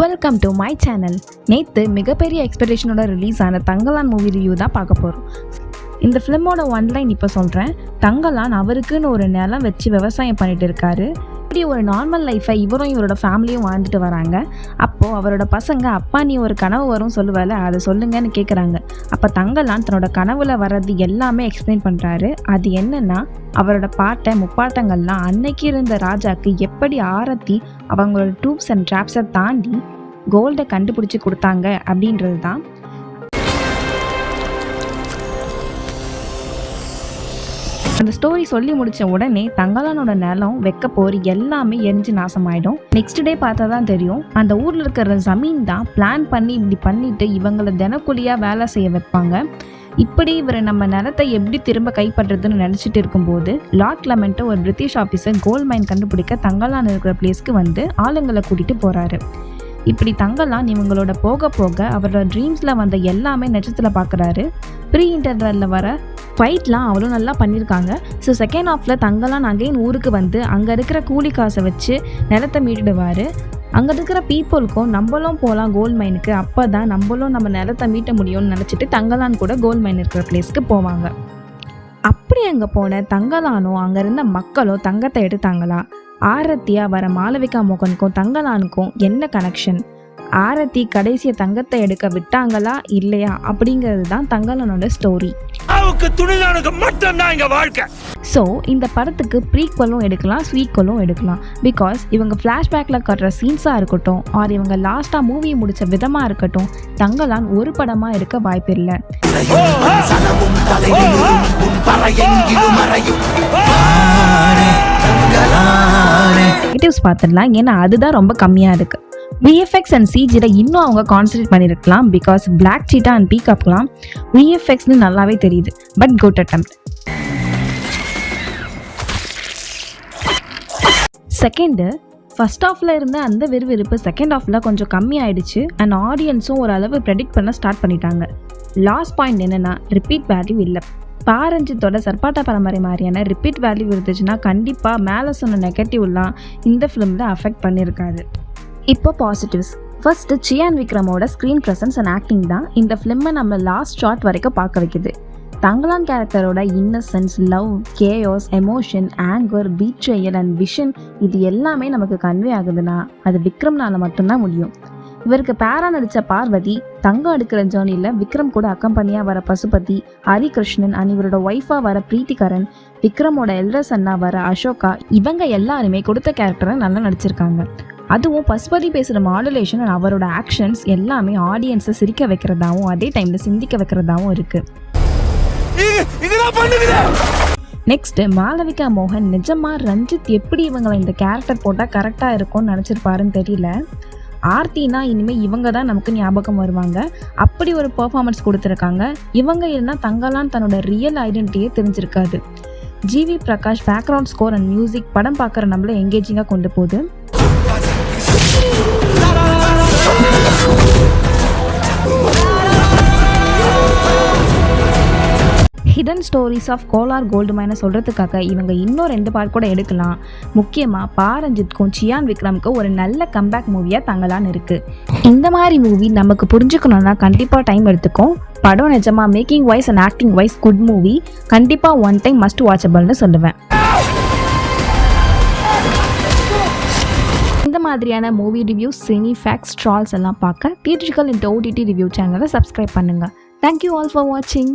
Welcome to my channel. நேற்று மிகப்பெரிய எக்ஸ்பெக்டேஷனோட release ஆன தங்கலான் மூவி ரிவ்யூ தான் பார்க்க போகிறோம். இந்த ஃபிலிமோட ஒன்லைன் இப்போ சொல்கிறேன். தங்கலான் அவருக்குன்னு ஒரு நிலம் வச்சு விவசாயம் பண்ணிட்டு இருக்காரு. இப்படி ஒரு நார்மல் லைஃப்பை இவரும் இவரோட ஃபேமிலியும் வாழ்ந்துட்டு வராங்க. அப்போது அவரோட பசங்க, அப்பா நீ ஒரு கனவு வரும் சொல்லுவேல, அதை சொல்லுங்கன்னு கேட்குறாங்க. அப்போ தங்கலான் தன்னோட கனவுல வர்றது எல்லாமே எக்ஸ்பிளைன் பண்ணுறாரு. அது என்னென்னா, அவரோட முப்பாட்டங்கள்லாம் அன்னைக்கு இருந்த ராஜாக்கு எப்படி ஆரத்தி அவங்களோட ட்ரூப்ஸ் அண்ட் ட்ராப்ஸை தாண்டி கோல்டை கண்டுபிடிச்சி கொடுத்தாங்க அப்படின்றது தான். அந்த ஸ்டோரி சொல்லி முடித்த உடனே தங்கலானோட நிலம் வைக்க போர் எல்லாமே எரிஞ்சு நாசமாயிடும். நெக்ஸ்ட் டே பார்த்தா தான் தெரியும், அந்த ஊரில் இருக்கிற ஜமீன் தான் பிளான் பண்ணி இப்படி பண்ணிட்டு இவங்களை தினக்கூலியாக வேலை செய்ய வைப்பாங்க. இப்படி இவர் நம்ம நிலத்தை எப்படி திரும்ப கைப்பற்றுறதுன்னு நினச்சிட்டு இருக்கும்போது லார்ட் கிளமெண்ட்டை ஒரு பிரிட்டிஷ் ஆஃபீஸர் கோல்ட் மைன் கண்டுபிடிக்க தங்கலான் இருக்கிற பிளேஸ்க்கு வந்து ஆளுங்களை கூட்டிகிட்டு போகிறாரு. இப்படி தங்கலான் இவங்களோட போக போக அவரோட ட்ரீம்ஸில் வந்த எல்லாமே நிஜத்தில் பார்க்குறாரு. ப்ரீ இன்டர்வலில் வர ஃபைட்லாம் அவ்வளோ நல்லா பண்ணியிருக்காங்க. ஸோ செகண்ட் ஹாஃபில் தங்கலான் அகைன் ஊருக்கு வந்து அங்கே இருக்கிற கூலி காசை வச்சு நிலத்தை மீட்டுடுவார். அங்கே இருக்கிற பீப்புளுக்கும் நம்மளும் போகலாம் கோல்ட் மைனுக்கு, அப்போ தான் நம்மளும் நம்ம நிலத்தை மீட்ட முடியும்னு நினச்சிட்டு தங்கலான் கூட கோல்ட் மைன் இருக்கிற பிளேஸ்க்கு போவாங்க. அப்படி அங்கே போன தங்கலானோ அங்கே இருந்த மக்களோ தங்கத்தை எடுத்தாங்களா? ஆரத்தியாக வர மாளவிகா மோகனுக்கும் தங்கலானுக்கும் என்ன கனெக்ஷன்? ஆரத்தி கடைசியை தங்கத்தை எடுக்க விட்டாங்களா இல்லையா அப்படிங்கிறது தான் தங்கலானோட ஸ்டோரி. ஸோ இந்த படத்துக்கு ப்ரீக்வலும் எடுக்கலாம், ஸ்வீக்வலும் எடுக்கலாம். பிகாஸ் இவங்க ஃப்ளாஷ்பேக்கில் கட்டுற சீன்ஸாக இருக்கட்டும், ஆர் இவங்க லாஸ்ட்டாக மூவி முடித்த விதமாக இருக்கட்டும், தங்கலான் ஒரு படமாக எடுக்க வாய்ப்பில்லை. நெகட்டிவ்ஸ் பார்த்துடலாம், ஏன்னா அதுதான் ரொம்ப கம்மியாக இருக்குது. விஎஃப்எக்ஸ் அண்ட் சிஜியில் இன்னும் அவங்க கான்சன்ட்ரேட் பண்ணியிருக்கலாம். பிகாஸ் பிளாக் சீட்டா அண்ட் பீகாப்லாம் விஎஃப்எக்ஸ்னு நல்லாவே தெரியுது. But good attempt. Second, first ஹாஃபில் இருந்த அந்த விறுவிறுப்பு செகண்ட் ஹாஃபில் கொஞ்சம் கம்மியாயிடுச்சு. அண்ட் ஆடியன்ஸும் ஓரளவு ப்ரெடிக்ட் பண்ண ஸ்டார்ட் பண்ணிட்டாங்க. லாஸ்ட் பாயிண்ட் என்னென்னா, ரிப்பீட் வேல்யூ இல்லை. பாரஞ்சித்தோட சர்பாட்டா பரம்பரை மாதிரியான ரிப்பீட் வேல்யூ இருந்துச்சுன்னா கண்டிப்பாக மேலே சொன்ன நெகட்டிவ்லாம் இந்த ஃபிலிமில் அஃபெக்ட் பண்ணியிருக்காது. இப்போ பாசிட்டிவ்ஸ். ஃபர்ஸ்ட்டு சியான் விக்ரமோட ஸ்க்ரீன் ப்ரெசன்ஸ் அண்ட் ஆக்டிங் தான் இந்த ஃபிலிமை நம்ம லாஸ்ட் ஷாட் வரைக்கும் பார்க்க வைக்குது. தங்கலான் கேரக்டரோட innocence, love, chaos, emotion, anger, betrayal and vision, இது எல்லாமே நமக்கு கன்வே ஆகுதுன்னா அது விக்ரம்னால மட்டும்தான் முடியும். இவருக்கு பேரா நடித்த பார்வதி, தங்கம் எடுக்கிற ஜேர்னியில் விக்ரம் கூட அக்கம்பனியாக வர பசுபதி, ஹரிகிருஷ்ணன் அண்ட் இவரோட ஒய்ஃபாக வர பிரீத்திகரன், விக்ரமோட எல்டர் சன்னா வர அசோகா, இவங்க எல்லாருமே கொடுத்த கேரக்டரை நல்லா நடிச்சிருக்காங்க. அதுவும் பசுபதி பேசுகிற மாடுலேஷன் அண்ட் அவரோட ஆக்ஷன்ஸ் எல்லாமே ஆடியன்ஸை சிரிக்க வைக்கிறதாவும் அதே டைமில் சிந்திக்க வைக்கிறதாவும் இருக்குது. நெக்ஸ்ட்டு, மாளவிகா மோகன் நிஜமாக ரஞ்சித் எப்படி இவங்களை இந்த கேரக்டர் போட்டால் கரெக்டாக இருக்கும்னு நினச்சிருப்பாருன்னு தெரியல. ஆர்த்தினா இனிமேல் இவங்க தான் நமக்கு ஞாபகம் வருவாங்க. அப்படி ஒரு பெர்ஃபார்மன்ஸ் கொடுத்துருக்காங்க. இவங்க இல்லைன்னா தங்கலான் தன்னோட ரியல் ஐடென்டிட்டியே தெரிஞ்சிருக்காது. GV Prakash background score and music படம் பார்க்குற நம்மளை எங்கேஜிங்காக கொண்டு போகுது. Hidden stories of Kolar gold மைனை சொல்கிறதுக்காக இவங்க இன்னும் 2 பார்ட் கூட எடுக்கலாம். முக்கியமாக பாரஞ்சித்க்கும் சியான் விக்ரமுக்கும் ஒரு நல்ல கம்பேக் மூவியாக தங்கலான் இருக்குது. இந்த மாதிரி மூவி நமக்கு புரிஞ்சுக்கணுன்னா கண்டிப்பாக டைம் எடுத்துக்கும். படம் நிஜமாக making wise and acting wise good movie. கண்டிப்பாக ஒன் டைம் மஸ்ட் வாட்சபிள்னு சொல்லுவேன். இந்த மாதிரியான movie reviews, cine facts, trolls எல்லாம் பார்க்க தியேட்ரிக்கல் அண்ட் ஓடிடி ரிவ்யூ சேனலை சப்ஸ்கிரைப் பண்ணுங்கள். தேங்க்யூ ஆல் ஃபார் வாட்சிங்.